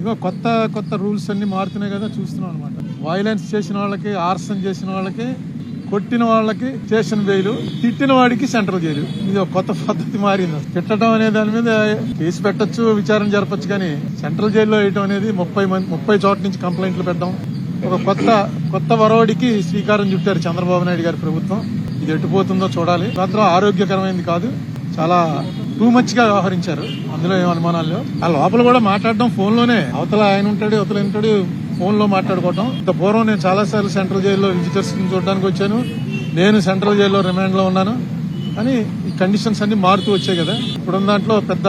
ఇగో కొత్త కొత్త రూల్స్ అన్ని మారుతున్నాయి కదా, చూస్తున్నాం అనమాట. వైలెన్స్ చేసిన వాళ్ళకి, ఆర్సన్ చేసిన వాళ్ళకి, కొట్టిన వాళ్ళకి స్టేషన్ బెయిల్, తిట్టిన వాడికి సెంట్రల్ జైలు. ఇది ఒక కొత్త పద్ధతి మారింది. తిట్టడం అనే దాని మీద కేసు పెట్టచ్చు, విచారణ జరపచ్చు, కానీ సెంట్రల్ జైల్లో వేయటం అనేది 30 చోట్ల నుంచి కంప్లైంట్లు పెట్టడం ఒక కొత్త వరవడికి శ్రీకారం చుట్టారు చంద్రబాబు నాయుడు గారి ప్రభుత్వం. ఇది ఎటుపోతుందో చూడాలి. మాత్రం ఆరోగ్యకరమైనది కాదు, చాలా టూ మచ్ గా వ్యవహరించారు. అందులో ఏం అనుమానాలు లేవు. ఆ లోపల కూడా మాట్లాడడం ఫోన్ లోనే, అవతల ఆయన ఉంటాడు, అవతల ఉంటాడు, ఫోన్ లో మాట్లాడుకోవటం. ఇంత పూర్వం నేను చాలా సార్లు సెంట్రల్ జైల్లో విజిటర్స్ చూడడానికి వచ్చాను. నేను సెంట్రల్ జైల్లో రిమాండ్ లో ఉన్నాను. కానీ ఈ కండిషన్స్ అన్ని మారుతూ వచ్చాయి కదా. ఇప్పుడున్న దాంట్లో పెద్ద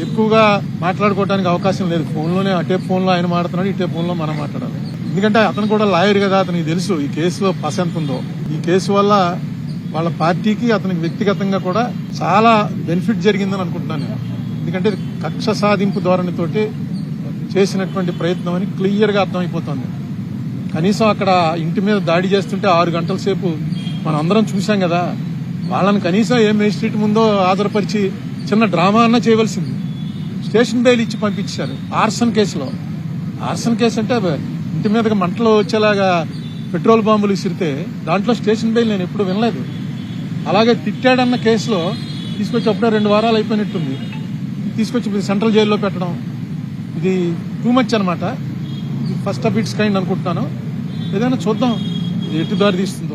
ఎక్కువగా మాట్లాడుకోవడానికి అవకాశం లేదు. ఫోన్ లోనే, అటే ఫోన్ లో ఆయన మాట్లాడుతున్నాడు, ఇటే ఫోన్ లో మనం మాట్లాడాలి. ఎందుకంటే అతను కూడా లాయర్ కదా, అతనికి తెలుసు ఈ కేసులో పస ఎంత ఉందో. ఈ కేసు వల్ల వాళ్ళ పార్టీకి, అతనికి వ్యక్తిగతంగా కూడా చాలా బెనిఫిట్ జరిగిందని అనుకుంటున్నాను నేను. ఎందుకంటే కక్ష సాధింపు ధోరణితోటి చేసినటువంటి ప్రయత్నం అని క్లియర్ గా అర్థమైపోతుంది. కనీసం అక్కడ ఇంటి మీద దాడి చేస్తుంటే 6 గంటల సేపు మనం అందరం చూసాం కదా. వాళ్ళని కనీసం ఏ మేజిస్ట్రేట్ ముందో ఆధారపరిచి చిన్న డ్రామా అన్నా చేయవలసింది. స్టేషన్ బెయిల్ ఇచ్చి పంపించారు ఆర్సన్ కేసులో. ఆర్సన్ కేసు అంటే ఇంటి మీదకి మంటలు వచ్చేలాగా పెట్రోల్ బాంబులు విసిరితే దాంట్లో స్టేషన్ బెయిల్ నేను ఎప్పుడు వినలేదు. అలాగే తిట్టాడన్న కేసులో తీసుకొచ్చి అప్పుడే 2 వారాలు అయిపోయినట్టుంది, తీసుకొచ్చి సెంట్రల్ జైల్లో పెట్టడం ఇది టూ మచ్ అనమాట. ఫస్ట్ ఆఫ్ ఇట్స్ కైండ్ అనుకుంటున్నాను. ఏదైనా చూద్దాం ఎటు దారి తీస్తుంది.